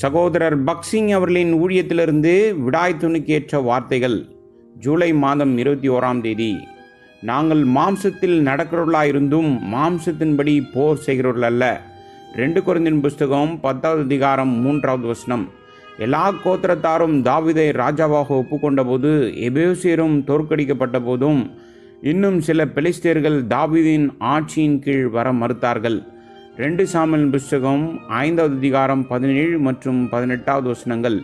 சகோதரர் பக்சிங் அவர்களின் ஊழியத்திலிருந்து விடாய் துணிக்கேற்ற வார்த்தைகள். ஜூலை மாதம் 21ஆம் தேதி. நாங்கள் மாம்சத்தில் நடக்கிறவர்களாயிருந்தும் மாம்சத்தின்படி போர் செய்கிறவர்கள் அல்ல. 2 கொரிந்தியர் புஸ்தகம் 10வது அதிகாரம் 3வது வசனம். எல்லா கோத்திரத்தாரும் தாவீதை ராஜாவாக ஒப்புக்கொண்ட போது எபேசியரும் தோற்கடிக்கப்பட்ட போதும் இன்னும் சில பெலிஸ்தேர்கள் தாவீதின் ஆட்சியின் கீழ் வர மறுத்தார்கள். 2 சாமுவேல் புஸ்தகம் 5வது அதிகாரம் 17 மற்றும் 18வது வசனங்கள்.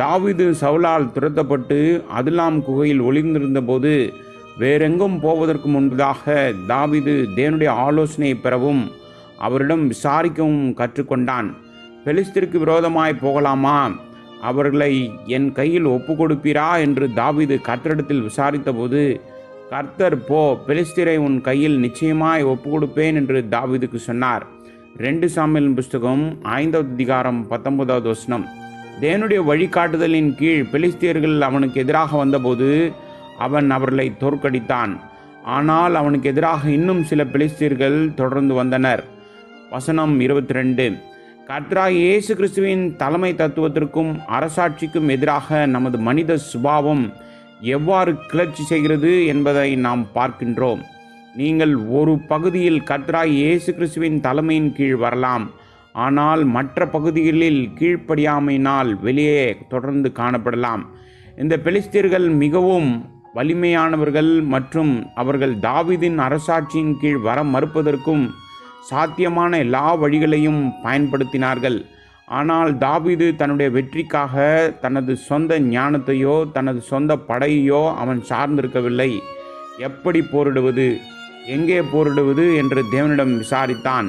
தாவீது சவுலால் துரத்தப்பட்டு அதுலாம் குகையில் ஒளிந்திருந்த போது வேறெங்கும் போவதற்கு முன்பதாக தாவீது தேவனுடைய ஆலோசனையை பெறவும் அவரிடம் விசாரிக்கவும் கற்றுக்கொண்டான். பெலிஸ்தருக்கு விரோதமாய் போகலாமா, அவர்களை என் கையில் ஒப்பு கொடுப்பீரா என்று தாவீது கர்த்தரிடத்தில் விசாரித்த போது, கர்த்தர் போ, பெலிஸ்தரை உன் கையில் நிச்சயமாய் ஒப்பு கொடுப்பேன் என்று தாவீதுக்கு சொன்னார். 2 சாமுவேல் புஸ்தகம் 5வது அதிகாரம் 19வது வசனம். தேவனுடைய வழிகாட்டுதலின் கீழ் பெலிஸ்தியர்கள் அவனுக்கு எதிராக வந்தபோது அவன் அவர்களை தோற்கடித்தான். ஆனால் அவனுக்கு எதிராக இன்னும் சில பெலிஸ்தியர்கள் தொடர்ந்து வந்தனர். வசனம் 22. கர்த்தராகிய இயேசு கிறிஸ்துவின் தலைமை தத்துவத்திற்கும் அரசாட்சிக்கும் எதிராக நமது மனித சுபாவம் எவ்வாறு கிளர்ச்சி செய்கிறது என்பதை நாம் பார்க்கின்றோம். நீங்கள் ஒரு பகுதியில் கர்த்தராகிய இயேசு கிறிஸ்துவின் தலைமையின் கீழ் வரலாம், ஆனால் மற்ற பகுதிகளில் கீழ்ப்படியாமையினால் வெளியே தொடர்ந்து காணப்படலாம். இந்த பெலிஸ்தியர்கள் மிகவும் வலிமையானவர்கள் மற்றும் அவர்கள் தாவீதின் அரசாட்சியின் கீழ் வர மறுப்பதற்கும் சாத்தியமான எல்லா வழிகளையும் பயன்படுத்தினார்கள். ஆனால் தாவீது தன்னுடைய வெற்றிக்காக தனது சொந்த ஞானத்தையோ தனது சொந்த படையையோ அவன் சார்ந்திருக்கவில்லை. எப்படி போரிடுவது, எங்கே போரிடுவது என்று தேவனிடம் விசாரித்தான்.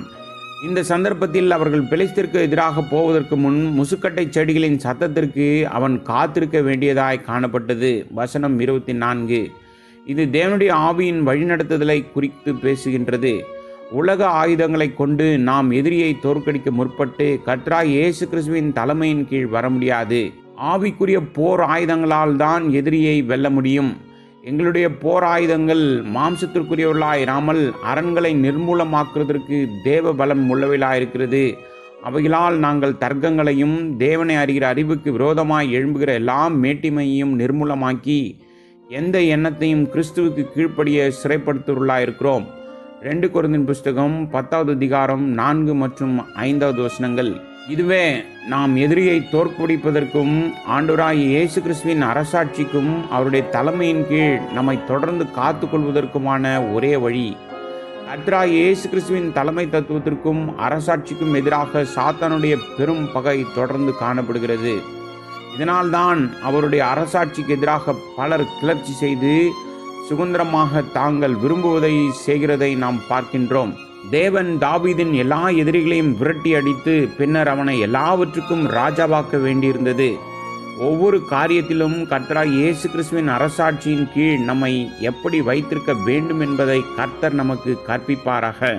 இந்த சந்தர்ப்பத்தில் அவர்கள் பெலிஸ்தருக்கு எதிராக போவதற்கு முன் முசுக்கட்டை செடிகளின் சத்தத்திற்கு அவன் காத்திருக்க வேண்டியதாய் காணப்பட்டது. வசனம் 24. இது தேவனுடைய ஆவியின் வழிநடத்துதலை குறித்து பேசுகின்றது. உலக ஆயுதங்களை கொண்டு நாம் எதிரியை தோற்கடிக்க முற்பட்டு கர்த்தராகிய இயேசு கிறிஸ்துவின் தலைமையின் கீழ் வர முடியாது. ஆவிக்குரிய போர் ஆயுதங்களால் தான் எதிரியை வெல்ல முடியும். எங்களுடைய போர் ஆயுதங்கள் மாம்சத்திற்குரியவர்களாயிராமல் அரண்களை நிர்மூலமாக்குவதற்கு தேவ பலம் உள்ளவைகளாயிருக்கிறது. அவைகளால் நாங்கள் தர்க்கங்களையும் தேவனை அறிகிற அறிவுக்கு விரோதமாய் எழும்புகிற எல்லா மேட்டிமையையும் நிர்மூலமாக்கி எந்த எண்ணத்தையும் கிறிஸ்துவுக்கு கீழ்ப்படிய சிறைப்படுத்துவர்களாயிருக்கிறோம். 2 கொரிந்தியர் புஸ்தகம் 10வது அதிகாரம் 4 மற்றும் 5வது வசனங்கள். இதுவே நாம் எதிரியை தோற்கடிப்பதற்கும் ஆண்டவராகிய இயேசு கிறிஸ்துவின் அரசாட்சிக்கும் அவருடைய தலைமையின் கீழ் நம்மை தொடர்ந்து காத்துக்கொள்வதற்குமான ஒரே வழி. கர்த்தராகிய இயேசு கிறிஸ்துவின் தலைமை தத்துவத்திற்கும் அரசாட்சிக்கும் எதிராக சாத்தானுடைய பெரும் பகை தொடர்ந்து காணப்படுகிறது. இதனால்தான் அவருடைய அரசாட்சிக்கு எதிராக பலர் கிளர்ச்சி செய்து சுதந்திரமாக தாங்கள் விரும்புவதை செய்கிறதை நாம் பார்க்கின்றோம். தேவன் தாவீதின் எல்லா எதிரிகளையும் விரட்டி அடித்து பின்னர் அவனை எல்லாவற்றுக்கும் ராஜாவாக்க வேண்டியிருந்தது. ஒவ்வொரு காரியத்திலும் கர்த்தராகிய இயேசு கிறிஸ்துவின் அரசாட்சியின் கீழ் நம்மை எப்படி வைத்திருக்க வேண்டும் என்பதை கர்த்தர் நமக்கு கற்பிப்பாராக.